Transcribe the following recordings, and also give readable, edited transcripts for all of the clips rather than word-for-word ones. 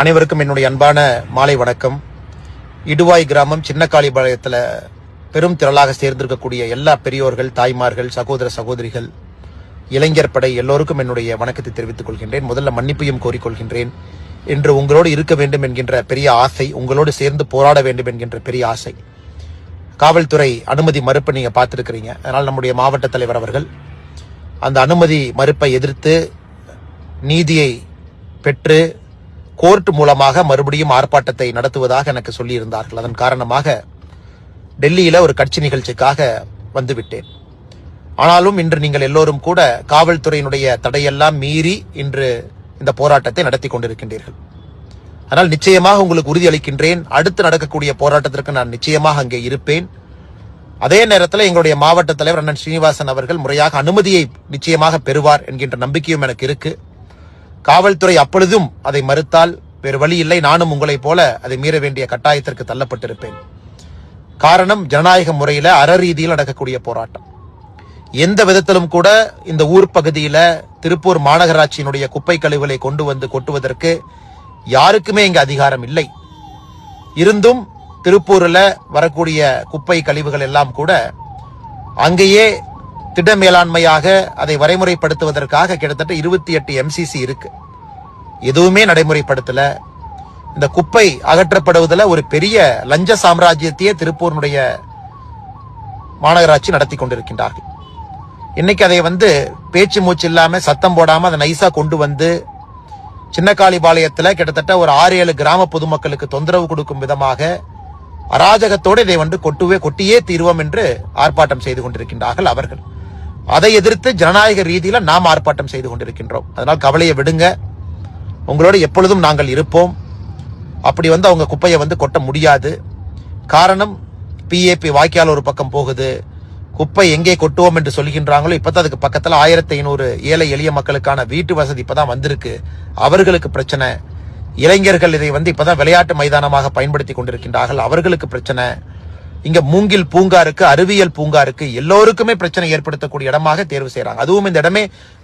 அனைவருக்கும் என்னுடைய அன்பான மாலை வணக்கம். இடுவாய் கிராமம் சின்னக்காளிபாளையத்தில் பெரும் திரளாக சேர்ந்திருக்கக்கூடிய எல்லா பெரியோர்கள், தாய்மார்கள், சகோதர சகோதரிகள், இளைஞர் படை எல்லோருக்கும் என்னுடைய வணக்கத்தை தெரிவித்துக் கொள்கின்றேன். முதல்ல மன்னிப்பையும் கோரிக்கொள்கின்றேன். இன்று உங்களோடு இருக்க வேண்டும் என்கின்ற பெரிய ஆசை, உங்களோடு சேர்ந்து போராட வேண்டும் என்கின்ற பெரிய ஆசை. காவல்துறை அனுமதி மறுப்பை நீங்க பார்த்திருக்கிறீங்க. அதனால் நம்முடைய மாவட்ட தலைவர் அவர்கள் அந்த அனுமதி மறுப்பை எதிர்த்து நீதியை பெற்று கோர்ட் மூலமாக மறுபடியும் ஆர்ப்பாட்டத்தை நடத்துவதாக எனக்கு சொல்லியிருந்தார்கள். அதன் காரணமாக டெல்லியில ஒரு கட்சி நிகழ்ச்சிக்காக வந்துவிட்டேன். ஆனாலும் இன்று நீங்கள் எல்லோரும் கூட காவல்துறையினுடைய தடையெல்லாம் மீறி இன்று இந்த போராட்டத்தை நடத்தி கொண்டிருக்கின்றீர்கள். ஆனால் நிச்சயமாக உங்களுக்கு உறுதியளிக்கின்றேன், அடுத்து நடக்கக்கூடிய போராட்டத்திற்கு நான் நிச்சயமாக அங்கே இருப்பேன். அதே நேரத்தில் எங்களுடைய மாவட்ட தலைவர் அண்ணன் ஸ்ரீனிவாசன் அவர்கள் முறையாக அனுமதியை நிச்சயமாக பெறுவார் என்கின்ற நம்பிக்கையும் எனக்கு இருக்கு. காவல்துறை அப்பொழுதும் அதை மறுத்தால் வேறு வழி இல்லை, நானும் உங்களைப் போல அதை மீற வேண்டிய கட்டாயத்திற்கு தள்ளப்பட்டிருப்பேன். காரணம், ஜனநாயக முறையில அறரீதியில் நடக்கக்கூடிய போராட்டம். எந்த விதத்திலும் கூட இந்த ஊர் பகுதியில திருப்பூர் மாநகராட்சியினுடைய குப்பை கழிவுகளை கொண்டு வந்து கொட்டுவதற்கு யாருக்குமே இங்க அதிகாரம் இல்லை. இருந்தும் திருப்பூர்ல வரக்கூடிய குப்பை கழிவுகள் எல்லாம் கூட அங்கேயே திட்ட மேலாண்மையாக அதை வரைமுறைப்படுத்துவதற்காக கிட்டத்தட்ட 28 MCC இருக்கு. எதுவுமே நடைமுறைப்படுத்தல. இந்த குப்பை அகற்றப்படுவதில் ஒரு பெரிய லஞ்ச சாம்ராஜ்யத்தையே திருப்பூருடைய மாநகராட்சி நடத்தி கொண்டிருக்கின்றார்கள். இன்னைக்கு அதை பேச்சு மூச்சு இல்லாம சத்தம் போடாம அதை நைசா கொண்டு வந்து சின்னக்காளிபாளையத்தில் கிட்டத்தட்ட ஒரு 6-7 கிராம பொதுமக்களுக்கு தொந்தரவு கொடுக்கும் விதமாக அராஜகத்தோடு இதை கொட்டியே தீர்வோம் என்று ஆர்ப்பாட்டம் செய்து கொண்டிருக்கின்றார்கள் அவர்கள். அதை எதிர்த்து ஜனநாயக ரீதியில நாம் ஆர்ப்பாட்டம் செய்து கொண்டிருக்கின்றோம். அதனால் கவலையை விடுங்க, உங்களோட எப்பொழுதும் நாங்கள் இருப்போம். அப்படி அவங்க குப்பையை கொட்ட முடியாது. காரணம், PAP வாய்க்கால் ஒரு பக்கம் போகுது, குப்பை எங்கே கொட்டுவோம் என்று சொல்கின்றாங்களோ இப்பதான் அதுக்கு பக்கத்துல 1500 ஏழை எளிய மக்களுக்கான வீட்டு வசதி இப்பதான் வந்திருக்கு. அவர்களுக்கு பிரச்சனை. இளைஞர்கள் இதை இப்பதான் விளையாட்டு மைதானமாக பயன்படுத்தி கொண்டிருக்கின்றார்கள், அவர்களுக்கு பிரச்சனை. இங்க மூங்கில் பூங்கா இருக்கு, அறிவியல் பூங்கா இருக்கு, எல்லோருக்குமே பிரச்சனை ஏற்படுத்தக்கூடிய இடமாக தேர்வு செய்யறாங்க. அதுவும் இந்த இடமே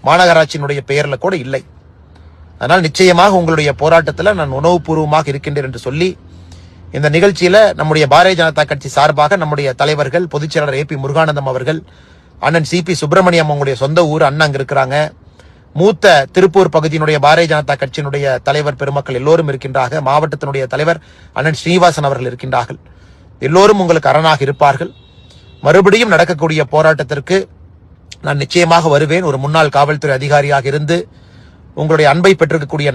மாநகராட்சியினுடைய பெயர்ல கூட இல்லை. அதனால் நிச்சயமாக உங்களுடைய போராட்டத்தில் நான் உணவுபூர்வமாக இருக்கின்றேன் என்று சொல்லி இந்த நிகழ்ச்சியில நம்முடைய பாரதிய ஜனதா கட்சி சார்பாக நம்முடைய தலைவர்கள், பொதுச் செயலாளர் AP முருகானந்தம் அவர்கள், அண்ணன் CP சுப்பிரமணியம், அவங்களுடைய சொந்த ஊர் அண்ணன் அங்க இருக்கிறாங்க, மூத்த திருப்பூர் பகுதியினுடைய பாரதிய ஜனதா கட்சியினுடைய தலைவர் பெருமக்கள் எல்லோரும் இருக்கின்றார்கள், மாவட்டத்தினுடைய தலைவர் அண்ணன் ஸ்ரீனிவாசன் அவர்கள் இருக்கின்றார்கள். எல்லோரும் உங்களுக்கு அரணாக இருப்பார்கள். மறுபடியும் நடக்கக்கூடிய போராட்டத்திற்கு நான் நிச்சயமாக வருவேன். ஒரு முன்னாள் காவல்துறை அதிகாரியாக இருந்து உங்களுடைய அன்பை பெற்றிருக்கக்கூடிய